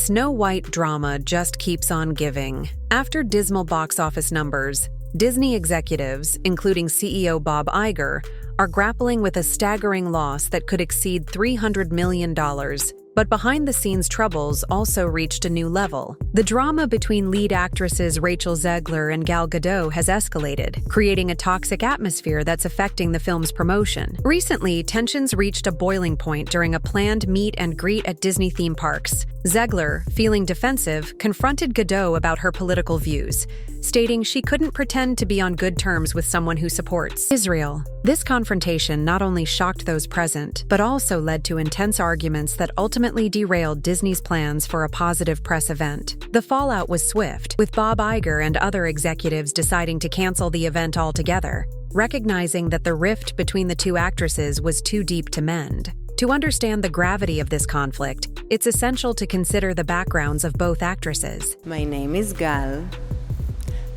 Snow White drama just keeps on giving. After dismal box office numbers, Disney executives, including CEO Bob Iger, are grappling with a staggering loss that could exceed $300 million. But behind-the-scenes troubles also reached a new level. The drama between lead actresses Rachel Zegler and Gal Gadot has escalated, creating a toxic atmosphere that's affecting the film's promotion. Recently, tensions reached a boiling point during a planned meet and greet at Disney theme parks. Zegler, feeling defensive, confronted Gadot about her political views, stating she couldn't pretend to be on good terms with someone who supports Israel. This confrontation not only shocked those present, but also led to intense arguments that ultimately derailed Disney's plans for a positive press event. The fallout was swift, with Bob Iger and other executives deciding to cancel the event altogether, recognizing that the rift between the two actresses was too deep to mend. To understand the gravity of this conflict, it's essential to consider the backgrounds of both actresses. My name is Gal,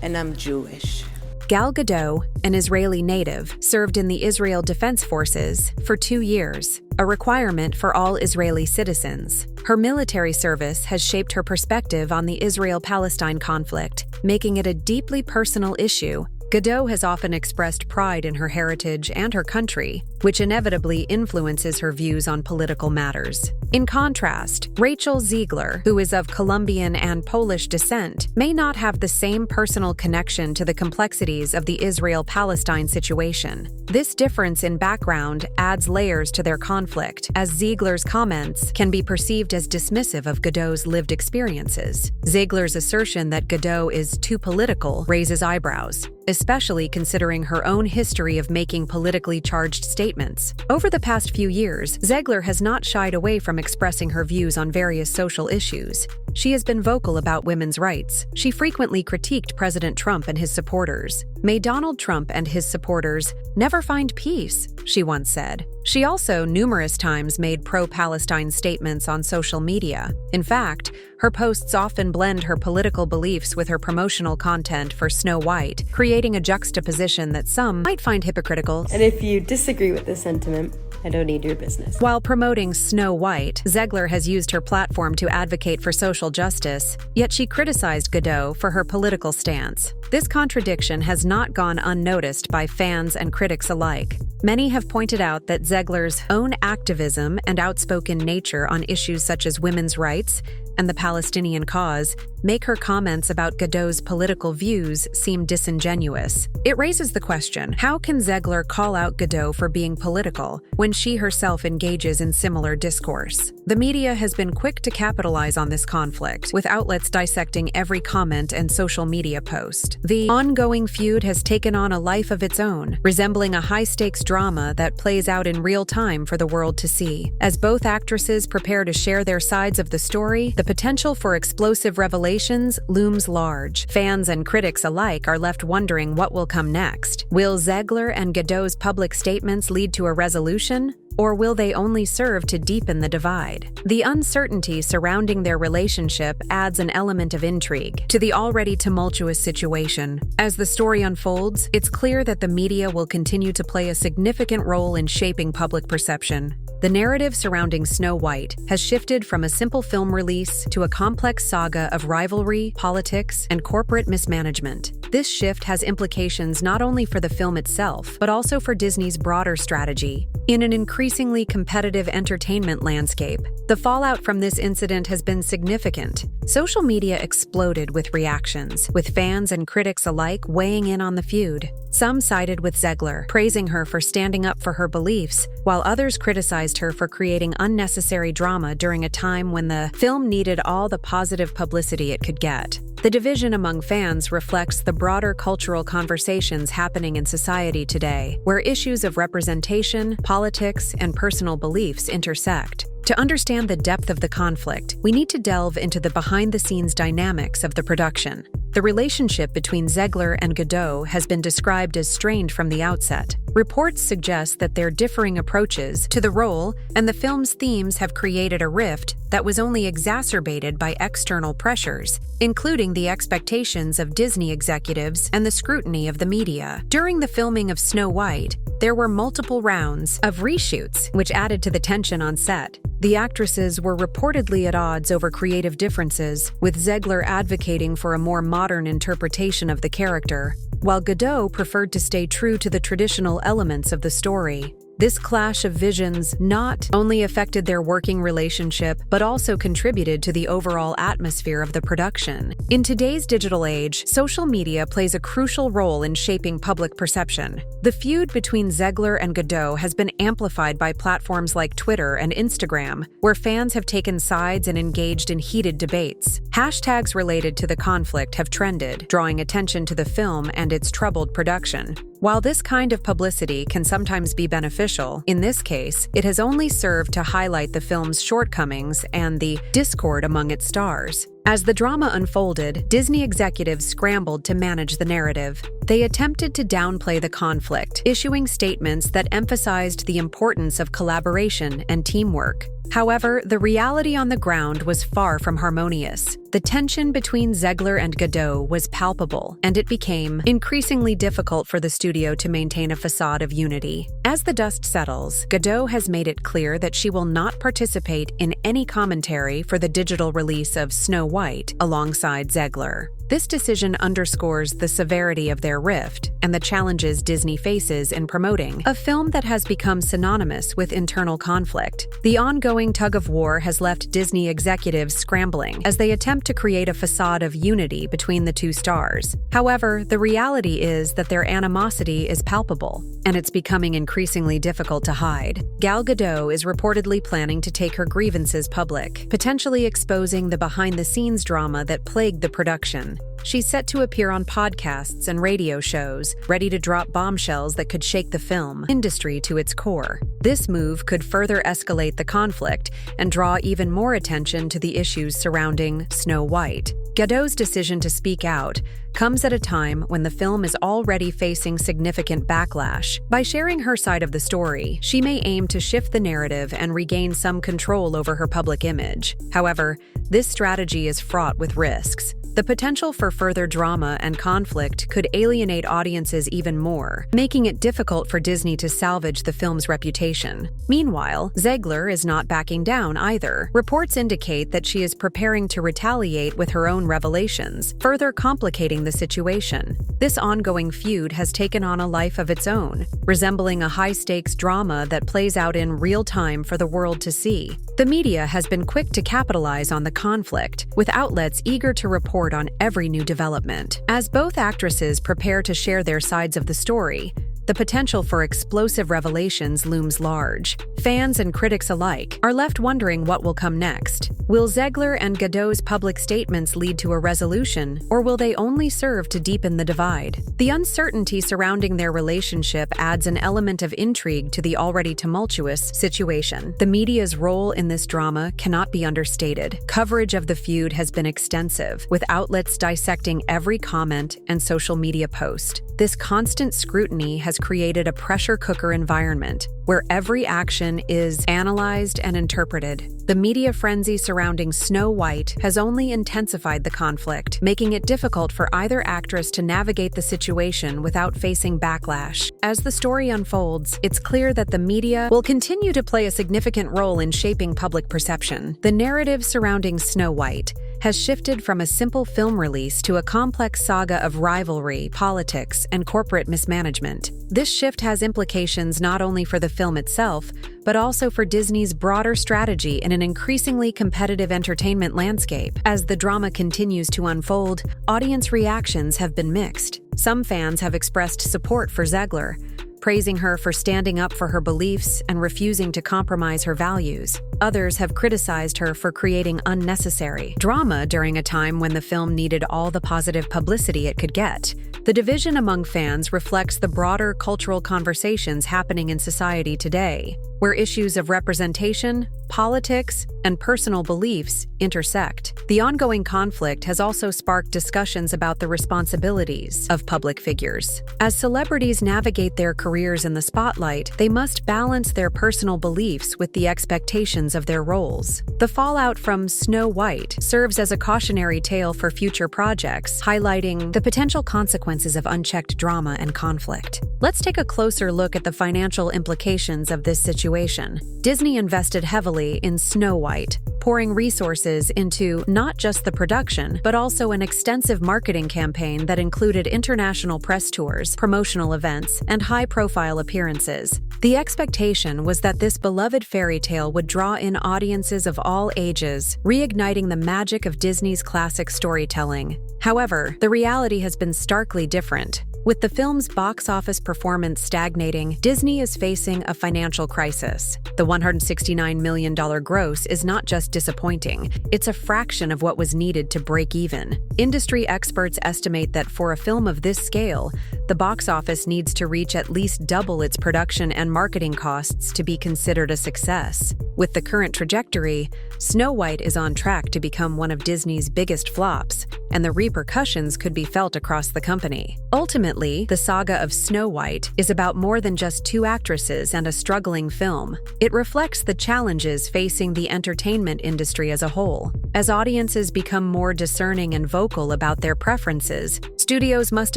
and I'm Jewish. Gal Gadot, an Israeli native, served in the Israel Defense Forces for 2 years, a requirement for all Israeli citizens. Her military service has shaped her perspective on the Israel-Palestine conflict, making it a deeply personal issue. Gadot has often expressed pride in her heritage and her country, which inevitably influences her views on political matters. In contrast, Rachel Zegler, who is of Colombian and Polish descent, may not have the same personal connection to the complexities of the Israel-Palestine situation. This difference in background adds layers to their conflict, as Zegler's comments can be perceived as dismissive of Gadot's lived experiences. Zegler's assertion that Gadot is too political raises eyebrows, especially considering her own history of making politically charged statements. Over the past few years, Zegler has not shied away from expressing her views on various social issues. She has been vocal about women's rights. She frequently critiqued President Trump and his supporters. "May Donald Trump and his supporters never find peace," she once said. She also numerous times made pro-Palestine statements on social media. In fact, her posts often blend her political beliefs with her promotional content for Snow White, creating a juxtaposition that some might find hypocritical. And if you disagree with this sentiment, I don't need your business. While promoting Snow White, Zegler has used her platform to advocate for social justice, yet she criticized Gadot for her political stance. This contradiction has not gone unnoticed by fans and critics alike. Many have pointed out that Zegler's own activism and outspoken nature on issues such as women's rights and the Palestinian cause make her comments about Gadot's political views seem disingenuous. It raises the question, how can Zegler call out Gadot for being political when she herself engages in similar discourse? The media has been quick to capitalize on this conflict, with outlets dissecting every comment and social media post. The ongoing feud has taken on a life of its own, resembling a high-stakes drama that plays out in real time for the world to see. As both actresses prepare to share their sides of the story, the potential for explosive revelations looms large. Fans and critics alike are left wondering what will come next. Will Zegler and Gadot's public statements lead to a resolution? Or will they only serve to deepen the divide? The uncertainty surrounding their relationship adds an element of intrigue to the already tumultuous situation. As the story unfolds, it's clear that the media will continue to play a significant role in shaping public perception. The narrative surrounding Snow White has shifted from a simple film release to a complex saga of rivalry, politics, and corporate mismanagement. This shift has implications not only for the film itself, but also for Disney's broader strategy. In an increasingly competitive entertainment landscape, the fallout from this incident has been significant. Social media exploded with reactions, with fans and critics alike weighing in on the feud. Some sided with Zegler, praising her for standing up for her beliefs, while others criticized her for creating unnecessary drama during a time when the film needed all the positive publicity it could get. The division among fans reflects the broader cultural conversations happening in society today, where issues of representation, politics, and personal beliefs intersect. To understand the depth of the conflict, we need to delve into the behind-the-scenes dynamics of the production. The relationship between Zegler and Gadot has been described as strained from the outset. Reports suggest that their differing approaches to the role and the film's themes have created a rift that was only exacerbated by external pressures, including the expectations of Disney executives and the scrutiny of the media. During the filming of Snow White, there were multiple rounds of reshoots, which added to the tension on set. The actresses were reportedly at odds over creative differences, with Zegler advocating for a more modern interpretation of the character, while Gadot preferred to stay true to the traditional elements of the story. This clash of visions not only affected their working relationship, but also contributed to the overall atmosphere of the production. In today's digital age, social media plays a crucial role in shaping public perception. The feud between Zegler and Gadot has been amplified by platforms like Twitter and Instagram, where fans have taken sides and engaged in heated debates. Hashtags related to the conflict have trended, drawing attention to the film and its troubled production. While this kind of publicity can sometimes be beneficial, in this case, it has only served to highlight the film's shortcomings and the discord among its stars. As the drama unfolded, Disney executives scrambled to manage the narrative. They attempted to downplay the conflict, issuing statements that emphasized the importance of collaboration and teamwork. However, the reality on the ground was far from harmonious. The tension between Zegler and Gadot was palpable, and it became increasingly difficult for the studio to maintain a facade of unity. As the dust settles, Gadot has made it clear that she will not participate in any commentary for the digital release of Snow White alongside Zegler. This decision underscores the severity of their rift and the challenges Disney faces in promoting a film that has become synonymous with internal conflict. The ongoing tug-of-war has left Disney executives scrambling as they attempt to create a facade of unity between the two stars. However, the reality is that their animosity is palpable, and it's becoming increasingly difficult to hide. Gal Gadot is reportedly planning to take her grievances public, potentially exposing the behind-the-scenes drama that plagued the production. She's set to appear on podcasts and radio shows, ready to drop bombshells that could shake the film industry to its core. This move could further escalate the conflict and draw even more attention to the issues surrounding Snow White. Gadot's decision to speak out comes at a time when the film is already facing significant backlash. By sharing her side of the story, she may aim to shift the narrative and regain some control over her public image. However, this strategy is fraught with risks. The potential for further drama and conflict could alienate audiences even more, making it difficult for Disney to salvage the film's reputation. Meanwhile, Zegler is not backing down either. Reports indicate that she is preparing to retaliate with her own revelations, further complicating the situation. This ongoing feud has taken on a life of its own, resembling a high-stakes drama that plays out in real time for the world to see. The media has been quick to capitalize on the conflict, with outlets eager to report on every new development. As both actresses prepare to share their sides of the story, the potential for explosive revelations looms large. Fans and critics alike are left wondering what will come next. Will Zegler and Gadot's public statements lead to a resolution, or will they only serve to deepen the divide? The uncertainty surrounding their relationship adds an element of intrigue to the already tumultuous situation. The media's role in this drama cannot be understated. Coverage of the feud has been extensive, with outlets dissecting every comment and social media post. This constant scrutiny has created a pressure cooker environment where every action is analyzed and interpreted. The media frenzy surrounding Snow White has only intensified the conflict, making it difficult for either actress to navigate the situation without facing backlash. As the story unfolds, it's clear that the media will continue to play a significant role in shaping public perception. The narrative surrounding Snow White has shifted from a simple film release to a complex saga of rivalry, politics, and corporate mismanagement. This shift has implications not only for the film itself, but also for Disney's broader strategy in an increasingly competitive entertainment landscape. As the drama continues to unfold, audience reactions have been mixed. Some fans have expressed support for Zegler, praising her for standing up for her beliefs and refusing to compromise her values. Others have criticized her for creating unnecessary drama during a time when the film needed all the positive publicity it could get. The division among fans reflects the broader cultural conversations happening in society today, where issues of representation, politics, and personal beliefs intersect. The ongoing conflict has also sparked discussions about the responsibilities of public figures. As celebrities navigate their careers careers in the spotlight, they must balance their personal beliefs with the expectations of their roles. The fallout from Snow White serves as a cautionary tale for future projects, highlighting the potential consequences of unchecked drama and conflict. Let's take a closer look at the financial implications of this situation. Disney invested heavily in Snow White, pouring resources into not just the production, but also an extensive marketing campaign that included international press tours, promotional events, and high-profile appearances. The expectation was that this beloved fairy tale would draw in audiences of all ages, reigniting the magic of Disney's classic storytelling. However, the reality has been starkly different. With the film's box office performance stagnating, Disney is facing a financial crisis. The $169 million gross is not just disappointing, it's a fraction of what was needed to break even. Industry experts estimate that for a film of this scale, the box office needs to reach at least double its production and marketing costs to be considered a success. With the current trajectory, Snow White is on track to become one of Disney's biggest flops, and the repercussions could be felt across the company. Ultimately, the saga of Snow White is about more than just two actresses and a struggling film. It reflects the challenges facing the entertainment industry as a whole. As audiences become more discerning and vocal about their preferences, studios must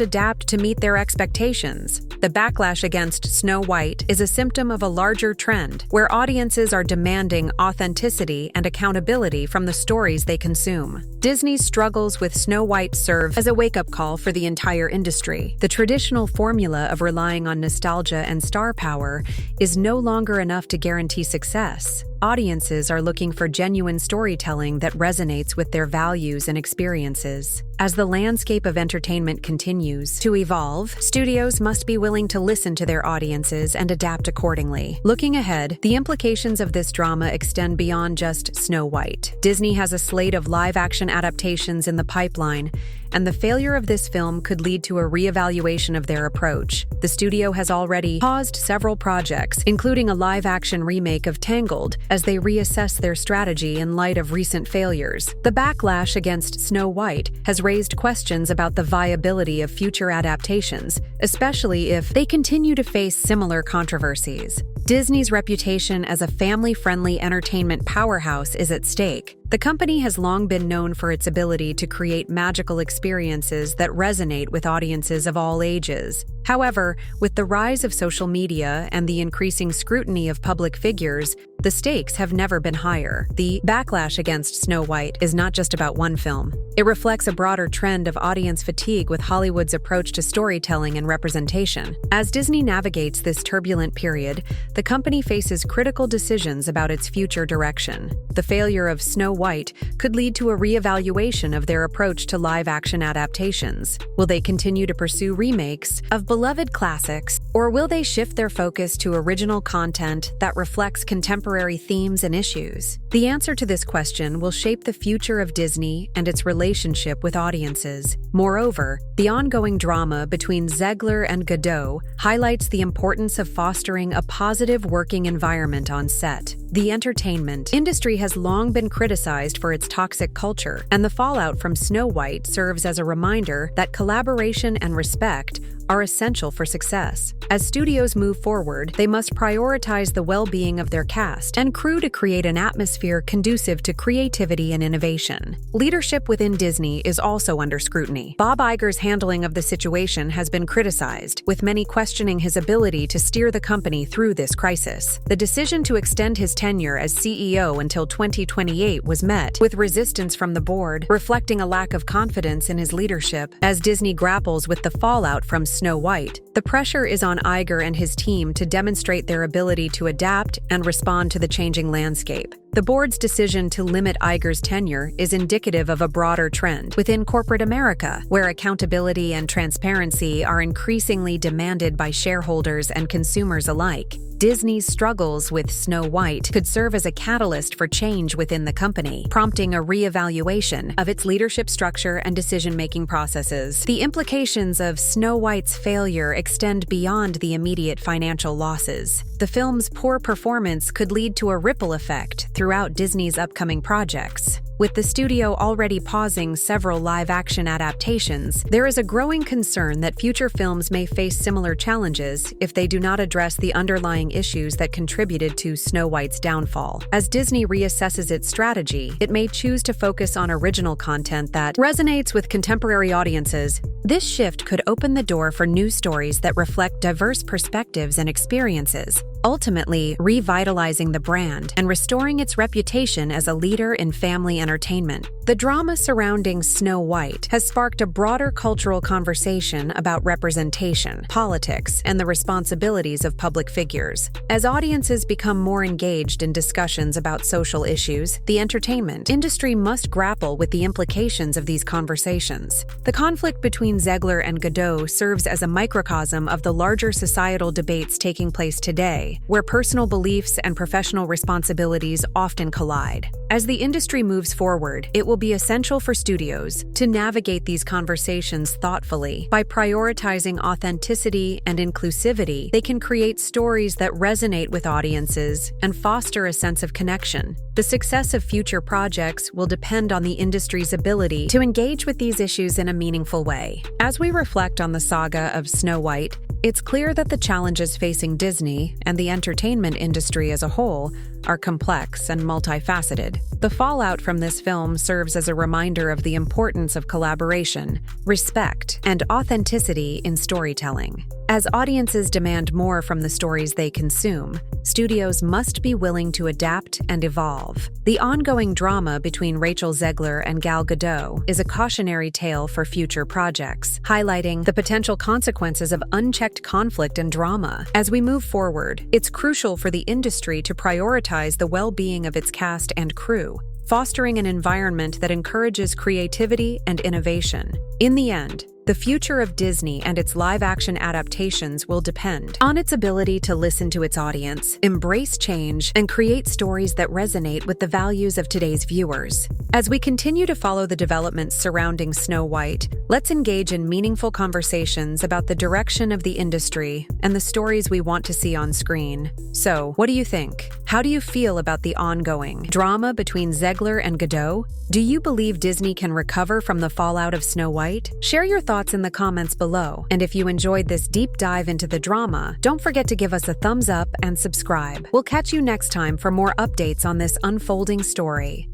adapt to meet their expectations. The backlash against Snow White is a symptom of a larger trend, where audiences are demanding authenticity and accountability from the stories they consume. Disney's struggles with Snow White serve as a wake-up call for the entire industry. The traditional formula of relying on nostalgia and star power is no longer enough to guarantee success. Audiences are looking for genuine storytelling that resonates with their values and experiences. As the landscape of entertainment continues to evolve, studios must be willing to listen to their audiences and adapt accordingly. Looking ahead, the implications of this drama extend beyond just Snow White. Disney has a slate of live-action adaptations in the pipeline, and the failure of this film could lead to a reevaluation of their approach. The studio has already paused several projects, including a live-action remake of Tangled, as they reassess their strategy in light of recent failures. The backlash against Snow White has raised questions about the viability of future adaptations, especially if they continue to face similar controversies. Disney's reputation as a family-friendly entertainment powerhouse is at stake. The company has long been known for its ability to create magical experiences that resonate with audiences of all ages. However, with the rise of social media and the increasing scrutiny of public figures, the stakes have never been higher. The backlash against Snow White is not just about one film. It reflects a broader trend of audience fatigue with Hollywood's approach to storytelling and representation. As Disney navigates this turbulent period, the company faces critical decisions about its future direction. The failure of Snow White could lead to a reevaluation of their approach to live-action adaptations. Will they continue to pursue remakes of beloved classics, or will they shift their focus to original content that reflects contemporary themes and issues? The answer to this question will shape the future of Disney and its relationship with audiences. Moreover, the ongoing drama between Zegler and Gadot highlights the importance of fostering a positive working environment on set. The entertainment industry has long been criticized for its toxic culture, and the fallout from Snow White serves as a reminder that collaboration and respect are essential for success. As studios move forward, they must prioritize the well-being of their cast and crew to create an atmosphere conducive to creativity and innovation. Leadership within Disney is also under scrutiny. Bob Iger's handling of the situation has been criticized, with many questioning his ability to steer the company through this crisis. The decision to extend his tenure as CEO until 2028 was met with resistance from the board, reflecting a lack of confidence in his leadership. As Disney grapples with the fallout from Snow White, the pressure is on Iger and his team to demonstrate their ability to adapt and respond to the changing landscape. The board's decision to limit Iger's tenure is indicative of a broader trend within corporate America, where accountability and transparency are increasingly demanded by shareholders and consumers alike. Disney's struggles with Snow White could serve as a catalyst for change within the company, prompting a reevaluation of its leadership structure and decision-making processes. The implications of Snow White's failure extend beyond the immediate financial losses. The film's poor performance could lead to a ripple effect throughout Disney's upcoming projects. With the studio already pausing several live-action adaptations, there is a growing concern that future films may face similar challenges if they do not address the underlying issues that contributed to Snow White's downfall. As Disney reassesses its strategy, it may choose to focus on original content that resonates with contemporary audiences. This shift could open the door for new stories that reflect diverse perspectives and experiences, ultimately revitalizing the brand and restoring its reputation as a leader in family entertainment. The drama surrounding Snow White has sparked a broader cultural conversation about representation, politics, and the responsibilities of public figures. As audiences become more engaged in discussions about social issues, the entertainment industry must grapple with the implications of these conversations. The conflict between Zegler and Gadot serves as a microcosm of the larger societal debates taking place today, where personal beliefs and professional responsibilities often collide. As the industry moves forward, it will be essential for studios to navigate these conversations thoughtfully. By prioritizing authenticity and inclusivity, they can create stories that resonate with audiences and foster a sense of connection. The success of future projects will depend on the industry's ability to engage with these issues in a meaningful way. As we reflect on the saga of Snow White, it's clear that the challenges facing Disney and the entertainment industry as a whole are complex and multifaceted. The fallout from this film serves as a reminder of the importance of collaboration, respect, and authenticity in storytelling. As audiences demand more from the stories they consume, studios must be willing to adapt and evolve. The ongoing drama between Rachel Zegler and Gal Gadot is a cautionary tale for future projects, highlighting the potential consequences of unchecked conflict and drama. As we move forward, it's crucial for the industry to prioritize the well-being of its cast and crew, fostering an environment that encourages creativity and innovation. In the end, the future of Disney and its live-action adaptations will depend on its ability to listen to its audience, embrace change, and create stories that resonate with the values of today's viewers. As we continue to follow the developments surrounding Snow White, let's engage in meaningful conversations about the direction of the industry and the stories we want to see on screen. So, what do you think? How do you feel about the ongoing drama between Zegler and Gadot? Do you believe Disney can recover from the fallout of Snow White? Share your thoughts in the comments below. And if you enjoyed this deep dive into the drama, don't forget to give us a thumbs up and subscribe. We'll catch you next time for more updates on this unfolding story.